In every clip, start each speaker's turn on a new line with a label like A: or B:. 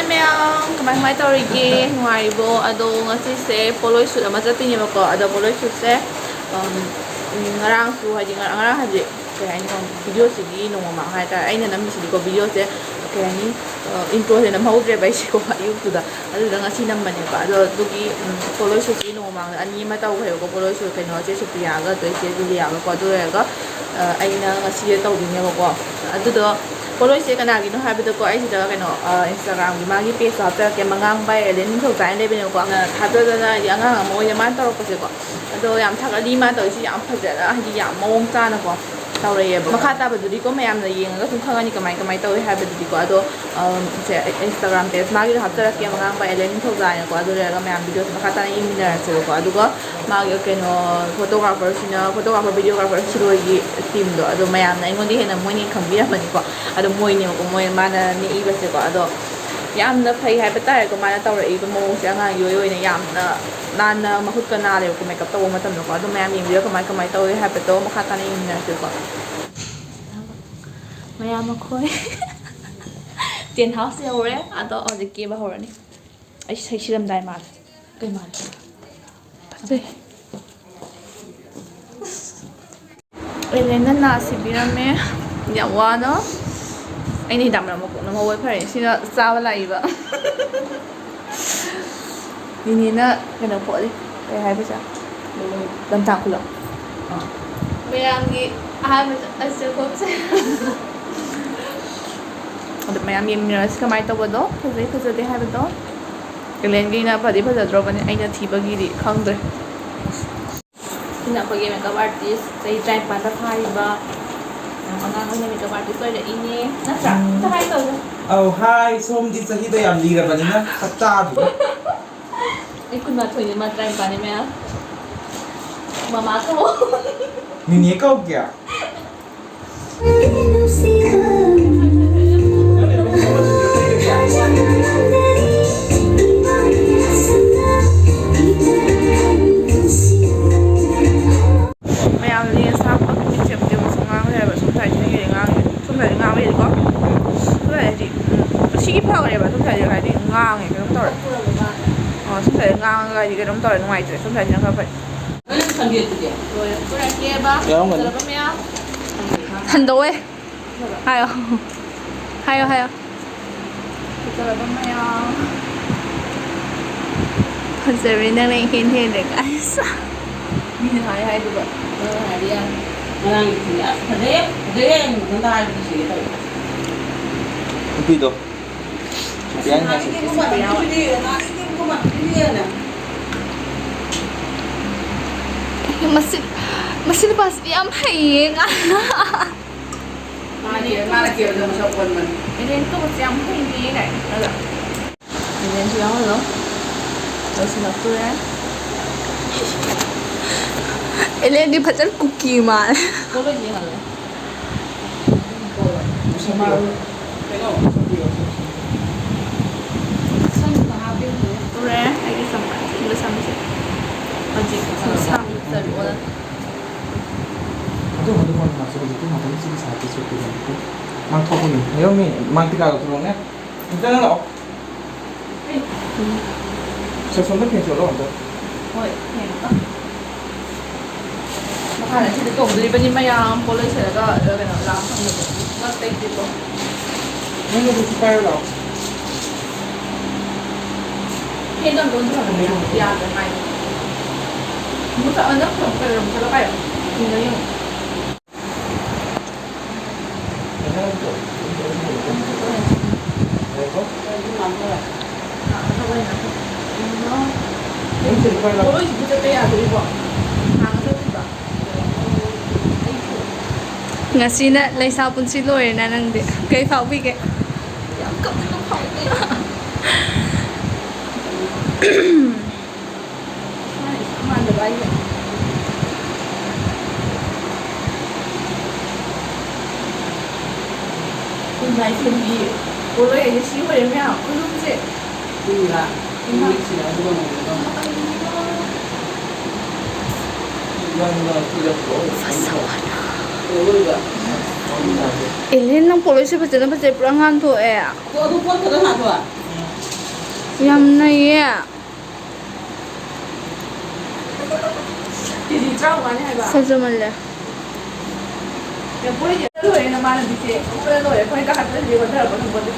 A: Hi ma'am, kemana taurigi nuaribo ado ngasi se poloi shoot ama chapini bako ado poloi shoot se ngarang su haji ngarang haji kaya ini video sigi nongma hai ta aina nam sigi ko video se kaya ni intro se nam haudre bai se ko youtube da ado ngasi nam bane ba ado dugi poloi shoot sigi nongma ani ma taw hayo ko poloi shoot kaino che supriya ga to che julia ga ko do ga aina ngasi taw bine bako ado do poloi se kana gi no habi to ko ai sida kaino instagram gi magi page sa ta ke mangang bai len thau tai le bine ko ha to da ya nga mo ya man taw ko se ko ado yam thak ali ma taw si yam phajja da hi yam mong cha na ko taw re ba makha ta ba du ko mayam na yeng ga thum khangani kamai kamai taw ha ba du ko ado se instagram page magi ha ta ke mangang bai len thau tai na ko ado re ga mayam video makha ta ni min na se ko ado ko magi kaino photographer sina photographer videographer siro gi team do ado mayam na ingon di hena mo ni kham bi ra mani ko ado moi ni ko moi mana ni iba se ko ado yamna phai hai bata ko mana taw ra iba mo se nga yo yo ni yamna nana mahut ka na le ko makeup taw matam ko ado mayam yeng video kamai kamai taw hai bato makha ta ni na se ko mayam khoi ten house ya hore ado ode ke ba hore ni ai sai siram dai ma kai ma sai Elena na sibirame yawana ini damra mo na mo pare sina sawa iba ini na kana po di kay hai ba siya lanta ko lang mayami ah asa ko sa ado mayami miras kamay to bodo kasi de hai ba to Elena na padi pa dro ba ni ai na thibagi di khangdre ina pagi makeup artist sai try pa ta phai ba angang ko ni makeup artist toy da ini na sa hai to
B: Oh hi som di sahi da yam lira bani na sakta du
A: ai kun ma thoi ni ma try pa ni me mama ko
B: ni ne kau kya
A: ngang cái đống tỏi xong thấy ngang cái đống tỏi ngoài rồi xong thấy nó không phải rồi cô ra kia ba giờ là ba mẹ thành đôi hay không hay giờ là ba mẹ con sẽ bên đang lên hiên hiên để cái sao như hay được vậy hay đi ăn
C: đang thật dễ chúng ta chỉ thôi
B: Pi do Biar
C: nah, ini kok buat ini nah ini kok buat ini nah
A: masih lepas diam hai
C: mana kira sama sopon man
A: ini tuh masih yang ini này ini siang lo terus nak tuh ya ini di pacar cookie mal boleh dia nggak
C: sama
A: kure lagi sama kita sama sih aji sama dari orang
B: Aduh kon masuk itu matanya sih satu suku itu mang thok ni nếu mi mang tiga cái này kita nak lo saya sudah punya solo untuk
A: oi hẹn makanya sih itu beli beli mayam boleh sayaก็cái nào làm xong được nó tây đi không
B: ini lebih supaya lo
A: hiện đang muốn thằng này ya cái này muốn sợ nó không phải làm sao phải thì nó như Ôi, chỉ cho tay à tụi bọn hàng nó thích bảo
D: ngasi na lai sa pun si lawyer na nang di kay phao bi kay
A: giảm cộng nó không mà được ai vậy hôm nay thiên gì cô lấy cái xíu vậy mẹ cô lúc gì
C: ini lah ini sih ada orang yang tidak tahu
D: Elin nang polisi pa dyan pa dyan prangan to eh
C: tu pun kena nak tu ah
D: ꯌꯥꯝ ꯅꯩꯌꯦ
A: ꯀꯦꯖꯤ 35 ꯍꯥꯏꯕ
D: ꯐꯖꯃꯜꯂꯦ
A: ꯄꯣꯂꯤꯁꯦ ꯂꯣꯏꯔꯦ ꯅꯃꯥꯟꯅꯕꯤꯁꯦ ꯑꯃꯨꯛꯀ ꯂꯣꯏꯔꯦ ꯑꯩꯈꯣꯏ ꯀꯥꯈꯠꯄꯁꯤꯗꯤ ꯍꯣꯠꯅꯔꯛꯄ ꯈꯪꯄꯣꯠꯇꯦ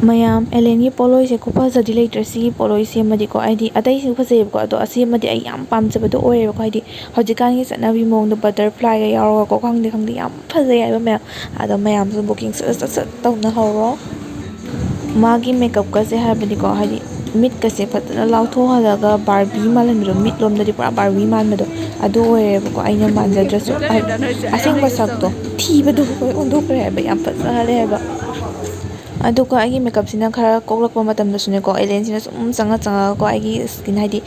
E: ꯃꯌꯥꯝ ꯑꯦꯂꯦꯟꯒꯤ ꯄꯣꯠꯂꯣꯏꯁꯦ ꯈꯨꯐꯖꯗꯤ ꯂꯩꯇ꯭ꯔꯦ ꯁꯤꯒꯤ ꯄꯣꯠꯂꯣꯏ ꯁꯦꯝꯃꯗꯤꯀꯣ ꯍꯥꯏꯗꯤ ꯑꯇꯩꯁꯨ ꯐꯖꯩꯌꯦꯕꯀꯣ ꯑꯗꯣ ꯑꯁꯦꯝꯃꯗꯤ ꯑꯩ ꯌꯥꯝ ꯄꯥꯝꯖꯕꯗꯣ ꯑꯣꯏꯌꯦꯕꯀꯣ ꯍꯥꯏꯗꯤ ꯍꯧꯖꯤꯛꯀꯥꯟꯒꯤ ꯆꯠꯅꯕꯤ ꯃꯑꯣꯡꯗ ꯕꯇꯔꯐ꯭ꯂꯥꯏꯒ ꯌꯥꯎꯔꯒꯀꯣ ꯈꯪꯗꯦ ꯌꯥꯝ ꯐꯖꯩ ꯍꯥꯏꯕ ꯃꯌꯥꯝ ꯑꯗꯣ ꯃꯌꯥꯝꯁꯨ ꯕꯨꯛꯀꯤꯡ ꯁꯠ ꯇꯧꯅꯍꯧꯔꯣ ꯃꯥꯒꯤ ꯃꯦꯀꯞꯀꯁꯦ ꯍꯥꯏꯕꯗꯤꯀꯣ ꯍꯥꯏꯗꯤ ꯃꯤꯠꯀꯁꯦ ꯐꯖꯅ ꯂꯥꯎꯊꯣꯛꯍꯜꯂꯒ ꯕꯥꯔꯕꯤ ꯃꯥꯜꯍꯟꯕꯗꯣ ꯃꯤꯠꯂꯣꯝꯗꯗꯤ ꯄꯨꯔꯥ ꯕꯥꯔꯕꯤ ꯃꯥꯟꯕꯗꯣ ꯑꯗꯨ ꯑꯣꯏꯔꯦꯕꯀꯣ ꯑꯩꯅ ꯃꯥꯟꯖꯗ꯭ꯔꯁꯨ ꯑꯁꯦꯡꯕ ꯁꯛꯇꯣ ꯊꯤꯕꯗꯣ ꯑꯣꯟꯊꯣꯛꯈ꯭ꯔꯦ ꯍꯥꯏꯕ ꯌꯥꯝ ꯐꯖꯍꯜꯂꯦ ꯍꯥꯏꯕ ꯑꯗꯨꯒ ꯑꯩꯒꯤ ꯃꯦꯀꯞꯁꯤꯅ ꯈꯔ ꯀꯣꯛꯂꯛꯄ ꯃꯇꯝꯗꯁꯨꯅꯦꯀꯣ ꯑꯦꯂꯦꯟꯁꯤꯅ ꯁꯨꯝ ꯆꯪꯉꯒꯀꯣ ꯑꯩꯒꯤ ꯁ꯭ꯀꯤꯟ ꯍꯥꯏꯗꯤ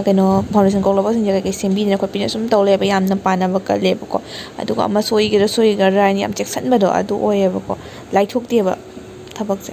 E: ꯀꯩꯅꯣ ꯐꯥꯎꯟꯗꯦꯁꯟ ꯀꯣꯛꯂꯛꯄꯁꯤꯡꯁꯦ ꯀꯩꯀꯩ ꯁꯦꯝꯕꯤꯗꯅ ꯈꯣꯠꯄꯤꯗꯅ ꯁꯨꯝ ꯇꯧ ꯂꯩꯌꯦꯕ ꯌꯥꯝꯅ ꯄꯥꯟꯅꯕ ꯀꯜꯂꯦꯕꯀꯣ ꯑꯗꯨꯒ ꯑꯃ ꯁꯣꯏꯒꯗ꯭ꯔꯥ ꯍꯥꯏꯅ ꯌꯥꯝ ꯆꯦꯛꯁꯤꯟꯕꯗꯣ ꯑꯗꯨ ꯑꯣꯏꯌꯦꯕꯀꯣ ꯂꯥꯏꯊꯣꯛꯇꯦꯕ ꯊꯕꯛꯁꯦ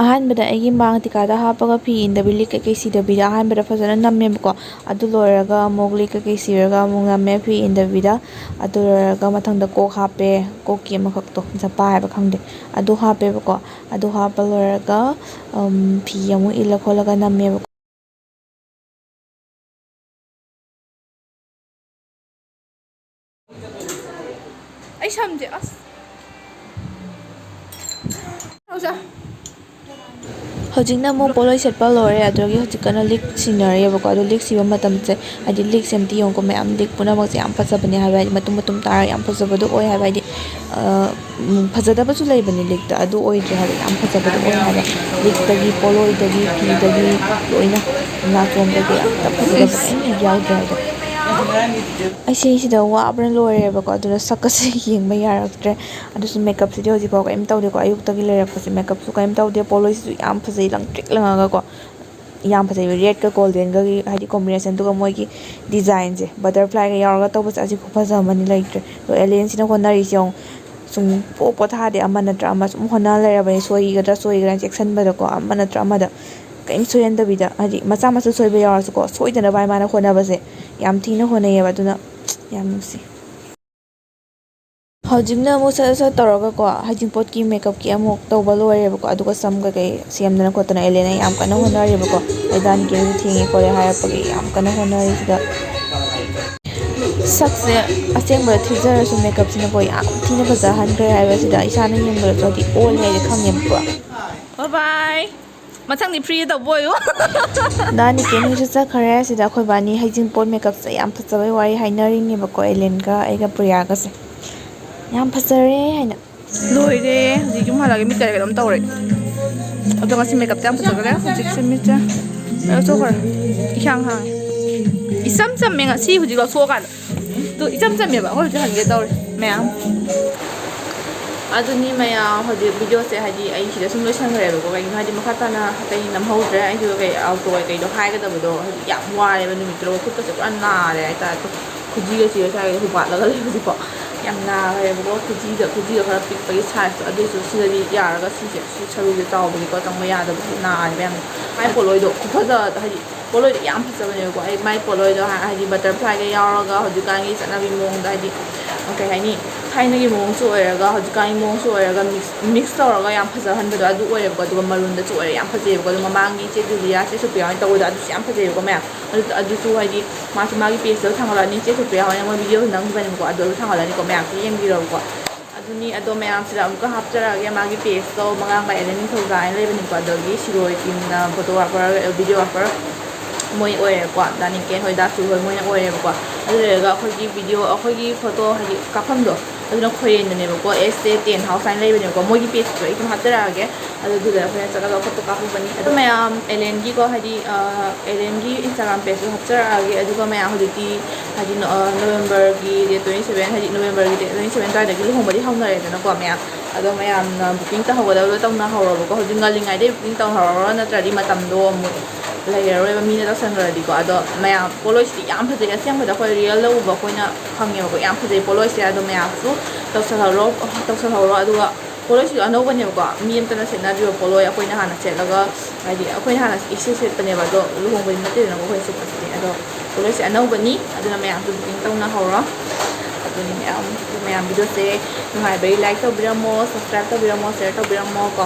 E: ꯑꯍꯥꯟꯕꯗ ꯑꯩꯒꯤ ꯃꯥꯡ ꯇꯤꯀꯥꯗ ꯍꯥꯞꯄꯒ ꯐꯤ ꯏꯟꯗꯕꯤ ꯂꯤꯛ ꯀꯩꯀꯩ ꯁꯤꯗꯕꯤꯗ ꯑꯍꯥꯟꯕꯗ ꯐꯖꯅ ꯅꯝꯃꯦꯕꯀꯣ ꯑꯗꯨ ꯂꯣꯏꯔꯒ ꯑꯃꯨꯛ ꯂꯤꯛ ꯀꯩꯀꯩ ꯁꯤꯔꯒ ꯑꯃꯨꯛ ꯅꯝꯃꯦ ꯐꯤ ꯏꯟꯗꯕꯤꯗ ꯑꯗꯨ ꯂꯣꯏꯔꯒ ꯃꯊꯪꯗ ꯀꯣꯛ ꯍꯥꯞꯄꯦ ꯀꯣꯛꯀꯤ ꯑꯃꯈꯛꯇꯣ ꯖꯄꯥ ꯍꯥꯏꯕ ꯈꯪꯗꯦ ꯑꯗꯨ ꯍꯥꯞꯄꯦꯕꯀꯣ ꯑꯗꯨ ꯍꯥꯞꯄ ꯂꯣꯏꯔꯒ ꯐꯤ ꯑꯃꯨꯛ ꯏꯜꯂ ꯈꯣꯠꯂꯒ ꯅꯝꯃꯦꯕꯀꯣ
A: ꯑꯩ ꯁꯝꯁꯦ ꯑꯁ
E: ꯍꯧꯖꯤꯛꯅ ꯑꯃꯨꯛ ꯄꯣꯠꯂꯣꯏ ꯁꯦꯠꯄ ꯂꯣꯏꯔꯦ ꯑꯗꯨꯗꯒꯤ ꯍꯧꯖꯤꯛꯀꯅ ꯂꯤꯛ ꯁꯤꯟꯅꯔꯤꯑꯕꯀꯣ ꯑꯗꯣ ꯂꯤꯛ ꯁꯤꯕ ꯃꯇꯝꯁꯦ ꯍꯥꯏꯗꯤ ꯂꯤꯛꯁꯦ ꯑꯝꯇ ꯌꯦꯡꯉꯨꯀꯣ ꯃꯌꯥꯝ ꯂꯤꯛ ꯄꯨꯝꯅꯃꯛꯁꯦ ꯌꯥꯝ ꯐꯖꯕꯅꯦ ꯍꯥꯏꯕ ꯍꯥꯏꯗꯤ ꯃꯇꯨꯝ ꯇꯥꯔꯒ ꯌꯥꯝ ꯐꯖꯕꯗꯣ ꯑꯣꯏ ꯍꯥꯏꯕ ꯍꯥꯏꯗꯤ ꯐꯖꯗꯕꯁꯨ ꯂꯩꯕꯅꯦ ꯂꯤꯛꯇ ꯑꯗꯨ ꯑꯣꯏꯗ꯭ꯔꯦ ꯍꯥꯏꯕ ꯌꯥꯝ ꯐꯖꯕꯗꯣ ꯑꯣꯏ ꯍꯥꯏꯕ ꯂꯤꯛꯇꯒꯤ ꯄꯣꯠꯂꯣꯏꯗꯒꯤ ꯐꯤꯗꯒꯤ ꯂꯣꯏꯅ ꯅꯥꯆꯣꯝ ꯀꯩꯀꯩ ꯑꯝꯇ ꯐꯖꯗꯕ ꯀꯔꯤꯝ ꯍꯦꯛ ꯌꯥꯎꯗ꯭ꯔꯦ ꯍꯥꯏꯗꯣ ꯑꯩꯁꯦ ꯁꯤꯗ ꯋꯥꯕꯅ ꯂꯣꯏꯔꯦꯕꯀꯣ ꯑꯗꯨꯅ ꯁꯛꯀꯁꯦ ꯌꯦꯡꯕ ꯌꯥꯔꯛꯇ꯭ರೆ ꯑꯗꯨꯁꯨ ꯃꯦꯀꯞꯁꯤꯗꯤ ꯍꯧꯖꯤꯛꯐꯥꯎ ꯀꯔꯤꯝ ꯇꯧꯗꯦꯀꯣ ꯑꯌꯨꯛꯇꯒꯤ ꯂꯩꯔꯛꯄꯁꯦ ꯃꯦꯀꯞꯁꯨ ꯀꯔꯤꯝ ꯇꯧꯗꯦ ꯄꯣꯠꯂꯣꯏꯁꯤꯁꯨ ꯌꯥꯝ ꯐꯖꯩ ꯂꯪꯇ꯭ꯔꯤꯛ ꯂꯪꯉꯒꯀꯣ ꯌꯥꯝ ꯐꯖꯩꯕ ꯔꯦꯗꯀ ꯒꯣꯜꯗꯦꯟꯒꯒꯤ ꯍꯥꯏꯗꯤ ꯀꯣꯝꯕꯤꯅꯦꯁꯟꯗꯨꯒ ꯃꯣꯏꯒꯤ ꯗꯤꯖꯥꯏꯟꯁꯦ ꯕꯇꯔꯐ꯭ꯂꯥꯏꯒ ꯌꯥꯎꯔꯒ ꯇꯧꯕꯁꯦ ꯑꯁꯤ ꯈꯨꯐꯖ ꯑꯃꯅꯤ ꯂꯩꯇ꯭ꯔꯦ ꯑꯗꯣ ꯑꯦꯂꯦꯟꯁꯤꯅ ꯍꯣꯠꯅꯔꯤꯁꯦ ꯌꯦꯡꯉꯨ ꯁꯨꯝ ꯄꯣꯊꯥꯗꯦ ꯑꯃ ꯅꯠꯇ꯭ꯔ ꯑꯃ ꯁꯨꯝ ꯍꯣꯠꯅ ꯂꯩꯔꯕꯅꯤ ꯁꯣꯏꯒꯗ꯭ꯔꯥ ꯆꯦꯛꯁꯤꯟꯕꯗꯀꯣ ꯑꯃ ꯅꯠꯇ꯭ꯔ ꯑꯃꯗ ꯀꯔꯤꯝ ꯁꯣꯏꯍꯟꯗꯕꯤꯗ ꯍꯥꯏꯗꯤ ꯃꯆꯥ ꯃꯆꯥ ꯁꯣꯏꯕ ꯌꯥꯎꯔꯁꯨꯀꯣ ꯁꯣꯏꯗꯅꯕ ꯍꯥꯏ ꯃꯥꯅ ꯍꯣꯠꯅꯕꯁꯦ ꯌꯥꯝ ꯊꯤꯅ ꯍꯣꯠꯅꯩꯌꯦꯕ ꯑꯗꯨꯅ ꯌꯥꯝ ꯅꯨꯡꯁꯤ ꯍꯧꯖꯤꯛꯅ ꯑꯃꯨꯛ ꯁꯠ ꯇꯧꯔꯒꯀꯣ ꯍꯩꯖꯤꯡꯄꯣꯠꯀꯤ ꯃꯦꯀꯞꯀꯤ ꯑꯃꯨꯛ ꯇꯧꯕ ꯂꯣꯏꯔꯦꯕꯀꯣ ꯑꯗꯨꯒ ꯁꯝ ꯀꯩꯀꯩ ꯁꯦꯝꯗꯅ ꯈꯣꯠꯇꯅ ꯑꯦꯂꯦꯅ ꯌꯥꯝ ꯀꯟꯅ ꯍꯣꯠꯅꯔꯦꯕꯀꯣ ꯏꯕꯥꯅꯤ ꯀꯦꯁꯨ ꯊꯦꯡꯉꯦ ꯈꯣꯠꯂꯦ ꯍꯥꯏꯔꯛꯄꯒꯤ ꯌꯥꯝ ꯀꯟꯅ ꯍꯣꯠꯅꯔꯤꯁꯤꯗ ꯁꯛꯁꯦ ꯑꯁꯦꯡꯕꯗ ꯊꯤꯖꯔꯁꯨ ꯃꯦꯀꯞꯁꯤꯅꯀꯣ ꯌꯥꯝ ꯊꯤꯅ ꯐꯖꯍꯟꯈ꯭ꯔꯦ ꯍꯥꯏꯕꯁꯤꯗ ꯏꯁꯥꯅ ꯌꯦꯡꯕꯗꯁꯨ ꯍꯥꯏꯗꯤ ꯑꯣꯜꯂꯦ ꯍꯥꯏꯗꯤ ꯈꯪꯉꯦꯕ ꯄꯨꯔꯥ
A: ꯕꯥꯏ ꯕꯥꯏ ꯃꯊꯪꯗꯤ ꯐ꯭ꯔꯤ ꯇꯧꯕ ꯑꯣꯏꯌꯨ
E: ꯗꯥꯅꯤꯀꯦꯟ ꯍꯣꯏꯁꯨ ꯆꯠꯈ꯭ꯔꯦ ꯁꯤꯗ ꯑꯩꯈꯣꯏ ꯕꯥꯅꯤ ꯍꯩꯖꯤꯡꯄꯣꯠ ꯃꯦꯀꯞꯁꯦ ꯌꯥꯝ ꯐꯖꯕꯩ ꯋꯥꯔꯤ ꯍꯥꯏꯅꯔꯤꯅꯦꯕꯀꯣ ꯑꯦꯂꯦꯟꯒ ꯑꯩꯒ ꯄ꯭ꯔꯤꯌꯥꯒꯁꯦ ꯌꯥꯝ ꯐꯖꯔꯦ ꯍꯥꯏꯅ
A: ꯂꯣꯏꯔꯦ ꯍꯧꯖꯤꯛ ꯌꯨꯝ ꯍꯜꯂꯛꯑꯒ ꯃꯤꯠ ꯀꯩꯅꯣꯝ ꯇꯧꯔꯦ ꯑꯗꯣ ꯉꯁꯤ ꯃꯦꯀꯞꯇ ꯌꯥꯝ ꯐꯖꯈ꯭ꯔꯦ ꯍꯧꯖꯤꯛꯁꯦ ꯃꯤꯠꯁꯦ ꯂꯧꯊꯣꯛꯈ꯭ꯔꯦ ꯏꯍꯥꯡ ꯍꯥꯡꯉꯦ ꯏꯆꯝ ꯆꯝꯃꯦ ꯉꯁꯤ ꯍꯧꯖꯤꯛ ꯂꯧꯊꯣꯛꯑꯀꯥꯟꯗ ꯑꯗꯣ ꯏꯆꯝ ꯆꯝꯃꯦꯕ ꯑꯩꯈꯣꯏ ꯍꯧꯖꯤꯛ ꯍꯟꯒꯦ ꯇꯧꯔꯦ ꯃꯌꯥꯝ ꯑꯗꯨꯅꯤ ꯃꯌꯥꯝ ꯍꯧꯖꯤꯛ ꯚꯤꯗꯤꯑꯣꯁꯦ ꯍꯥꯏꯗꯤ ꯑꯩ ꯁꯤꯗ ꯁꯨꯝ ꯂꯣꯏꯁꯟꯈ꯭ꯔꯦꯕꯀꯣ ꯀꯩꯒꯤꯅꯣ ꯍꯥꯏꯗꯤ ꯃꯈꯥ ꯇꯥꯅ ꯑꯇꯩ ꯅꯝꯍꯧꯗ꯭ꯔꯦ ꯑꯩꯁꯨ ꯀꯩ ꯑꯥꯎꯇꯣ ꯀꯩꯗꯣ ꯍꯥꯏꯒꯗꯕꯗꯣ ꯍꯥꯏꯗꯤ ꯌꯥꯝ ꯋꯥꯔꯦꯕ ꯅꯨꯃꯤꯠꯇꯨ ꯈꯨꯠꯀꯁꯦ ꯄꯨꯔꯥ ꯅꯥꯔꯦ ꯍꯥꯏꯇꯥꯔꯦ ꯈꯨꯖꯤꯒꯁꯤꯒ ꯁ꯭ꯋꯥꯏꯒ ꯍꯨꯄꯥꯠꯂꯒ ꯂꯩꯕꯁꯤꯀꯣ ꯌꯥꯝ ꯅꯥꯈ꯭ꯔꯦꯕꯀꯣ ꯈꯨꯖꯤꯒ ꯈꯔ ꯄꯤꯛꯄꯒꯤ ꯁꯥꯏꯖꯇꯣ ꯑꯗꯨꯏꯁꯨ ꯁꯤꯗꯗꯤ ꯌꯥꯔꯒ ꯁꯤ ꯁꯔꯨꯁꯦ ꯆꯥꯎꯕꯒꯤꯀꯣ ꯆꯪꯕ ꯌꯥꯗꯕꯁꯤ ꯅꯥꯔꯦꯕ ꯌꯥꯝꯅ ꯃꯥꯏ ꯄꯣꯠꯂꯣꯏꯗꯣ ꯈꯨꯐꯖ ꯍꯥꯏꯗꯤ ꯄꯣꯂꯣꯏꯗꯣ ꯌꯥꯝ ꯐꯖꯕꯅꯦꯕꯀꯣ ꯑꯩ ꯃꯥꯏ ꯄꯣꯂꯣꯏꯗꯣ ꯍꯥꯏꯗꯤ ꯕꯇꯔꯐ꯭ꯂꯥꯏꯒ ꯌꯥꯎꯔꯒ ꯍꯧꯖꯤꯛꯀꯥꯟꯒꯤ ꯆꯠꯅꯕꯤ ꯃꯑꯣꯡꯗ ꯍꯥꯏꯗꯤ ꯀꯩ ꯍꯥꯏꯅꯤ ꯊꯥꯏꯅꯒꯤ ꯃꯑꯣꯡꯁꯨ ꯑꯣꯏꯔꯒ ꯍꯧꯖꯤꯛꯀꯥꯟꯒꯤ ꯃꯑꯣꯡꯁꯨ ꯑꯣꯏꯔꯒ ꯃꯤꯛꯁ ꯇꯧꯔꯒ ꯌꯥꯝ ꯐꯖꯍꯟꯕꯗꯣ ꯑꯗꯨ ꯑꯣꯏꯌꯦꯕꯀꯣ ꯑꯗꯨꯒ ꯃꯔꯨꯟꯗꯁꯨ ꯑꯣꯏꯔꯦ ꯌꯥꯝ ꯐꯖꯩꯌꯦꯕꯀꯣ ꯑꯗꯨ ꯃꯃꯥꯡꯒꯤ ꯆꯦ ꯖꯨꯂꯤꯌꯥ ꯆꯦ ꯁꯣꯐꯤꯌꯥ ꯍꯣꯏꯅ ꯇꯧꯕꯗꯣ ꯑꯗꯨꯁꯨ ꯌꯥꯝ ꯐꯖꯩꯌꯦꯕꯀꯣ ꯃꯌꯥꯝ ꯑꯗꯨꯁꯨ ꯍꯥꯏꯗꯤ ꯃꯥꯁꯨ ꯃꯥꯒꯤ ꯄꯦꯖꯇꯣ ꯊꯥꯡꯒꯠꯂꯛꯑꯅꯤ ꯆꯦ ꯁꯣꯐꯤꯌꯥ ꯍꯣꯏꯅ ꯃꯣꯏ ꯚꯤꯗꯤꯑꯣ ꯅꯝꯈꯤꯕꯅꯦꯕꯀꯣ ꯑꯗꯨ ꯊꯥꯡꯒꯠꯂꯅꯤꯀꯣ ꯃꯌꯥꯝꯁꯨ ꯌꯦꯡꯕꯤꯔꯣꯀꯣ ꯑꯗꯨꯅꯤ ꯑꯗꯣ ꯃꯌꯥꯝꯁꯤꯗ ꯑꯃꯨꯛꯀ ꯍꯥꯞꯆꯔꯛꯑꯒꯦ ꯃꯥꯒꯤ ꯄꯦꯖꯇꯣ ꯃꯉꯥꯡꯕ ꯑꯦꯂꯦꯟ ꯅꯤꯡꯊꯧꯖꯥ ꯍꯥꯏꯅ ꯂꯩꯕꯅꯤꯀꯣ ꯑꯗꯒꯤ ꯁꯤꯔꯣꯏ ꯇꯤꯝꯅ ꯐꯣꯇꯣꯒ꯭ꯔꯥꯐꯔ ꯚꯤꯗꯤꯑꯣꯒ꯭ꯔꯥꯐꯔ ꯃꯣꯏ ꯑꯣꯏꯔꯦꯕꯀꯣ ꯗꯥꯅꯤꯀꯦꯟ ꯍꯣꯏ ꯗꯥꯁꯨ ꯍꯣꯏ ꯃꯣꯏꯅ ꯑꯣꯏꯔꯦꯕꯀꯣ ꯑꯗꯨ ꯂꯩꯔꯒ ꯑꯩꯈꯣꯏꯒꯤ ꯐꯣꯇꯣ ꯍꯥꯏꯗꯤ ꯀꯥꯞꯐꯝꯗꯣ ꯑꯗꯨꯅ ꯈꯣꯏꯔꯦꯟꯗꯅꯦꯕꯀꯣ S10 ꯍꯥꯎꯁ ꯍꯥꯏꯅ ꯂꯩꯕꯅꯦꯕꯀꯣ ꯃꯣꯏꯒꯤ ꯄꯦꯖꯇꯣ ꯑꯩ ꯑꯗꯨꯝ ꯍꯥꯞꯆꯔꯛꯑꯒꯦ ꯑꯗꯨꯗ ꯑꯩꯈꯣꯏꯅ ꯆꯠꯂꯒ ꯐꯣꯇꯣ ꯀꯥꯞꯄꯨꯕꯅꯤ ꯑꯗꯨ ꯃꯌꯥꯝ ꯑꯦꯂꯦꯟꯒꯤꯀꯣ ꯍꯥꯏꯗꯤ ꯑꯦꯂꯦꯟꯒꯤ ꯏꯟꯁꯇꯥꯒ꯭ꯔꯥꯝ ꯄꯦꯖꯇꯣ ꯍꯥꯞꯆꯔꯛꯑꯒꯦ ꯑꯗꯨꯒ ꯃꯌꯥꯝ ꯍꯧꯖꯤꯛꯇꯤ ꯍꯥꯏꯗꯤ ꯅꯕꯦꯝꯕꯔꯒꯤ ꯗꯦꯠ 27 ꯍꯥꯏꯗꯤ ꯅꯕꯦꯝꯕꯔꯒꯤ ꯗꯦꯠ 27 ꯑꯗꯨꯋꯥꯏꯗꯒꯤ ꯂꯨꯍꯣꯡꯕꯗꯤ ꯍꯧꯅꯔꯦꯗꯅꯀோ ꯃꯌꯥꯝ ꯑꯗꯣ ꯃꯌꯥꯝꯅ ꯕꯨꯛꯀꯤꯡ ꯇꯧꯍꯧꯒꯗꯕꯗꯣ ꯇꯧꯅꯍꯧꯔꯕꯀꯣ ꯍꯧꯖꯤꯛ ꯉꯜꯂꯤꯉꯩꯗꯩ ꯕꯨꯛꯀꯤꯡ ꯇꯧꯍꯧꯔꯣ ꯅꯠꯇ꯭ꯔꯗꯤ ꯃꯇꯝꯗꯣ ꯑꯃꯨꯛ ꯂꯩꯔꯔꯣꯏꯕ ꯃꯤꯅ ꯇꯧꯁꯟꯈ꯭ꯔꯗꯤꯀꯣ ꯑꯗꯣ ꯃꯌꯥꯝ ꯄꯣꯠꯂꯣꯏꯁꯤꯗꯤ ꯌꯥꯝ ꯐꯖꯩ ꯑꯁꯦꯡꯕꯗ ꯑꯩꯈꯣꯏ ꯔꯤꯌꯦꯜꯗ ꯎꯕ ꯑꯩꯈꯣꯏꯅ ꯈꯪꯉꯦꯕꯀꯣ ꯌꯥꯝ ꯐꯖꯩ ꯄꯣꯠꯂꯣꯏꯁꯦ ꯑꯗꯣ ꯃꯌꯥꯝꯁꯨ ꯇꯧꯁꯜꯍꯧꯔꯣ ꯑꯗꯨꯒ ꯄꯣꯠꯂꯣꯏꯁꯤꯁꯨ ꯑꯅꯧꯕꯅꯦꯕꯀꯣ ꯃꯤ ꯑꯃꯇꯅ ꯁꯦꯠꯅꯗ꯭ꯔꯤꯕ ꯄꯣꯠꯂꯣꯏ ꯑꯩꯈꯣꯏꯅ ꯍꯥꯟꯅ ꯁꯦꯠꯂꯒ ꯍꯥꯏꯗꯤ ꯑꯩꯈꯣꯏꯅ ꯍꯥꯟꯅ ꯁꯦꯠꯄꯅꯦꯕ ꯑꯗꯣ ꯂꯨꯍꯣꯡꯕꯗꯤ ꯅꯠꯇꯦꯗꯅꯀꯣ ꯑꯩꯈꯣꯏ ꯁꯦꯠꯄꯁꯤꯗꯤ ꯑꯗꯣ ꯄꯣꯠꯂꯣꯏꯁꯦ ꯑꯅꯧꯕꯅꯤ ꯑꯗꯨꯅ ꯃꯌꯥꯝꯁꯨ ꯕꯨꯛꯀꯤꯡ ꯇꯧꯅꯍꯧꯔꯣ ꯑꯗꯨꯅꯤ ꯃꯌꯥꯝ ꯚꯤꯗꯤꯑꯣꯁꯦ ꯅꯨꯡꯉꯥꯏꯕꯩ ꯂꯥꯏꯛ ꯇꯧꯕꯤꯔꯝꯃꯣ ꯁꯕꯁꯀ꯭ꯔꯥꯏꯕ ꯇꯧꯕꯤꯔꯝꯃꯣ ꯁꯦꯌꯔ ꯇꯧꯕꯤꯔꯝꯃꯣ ꯀꯣ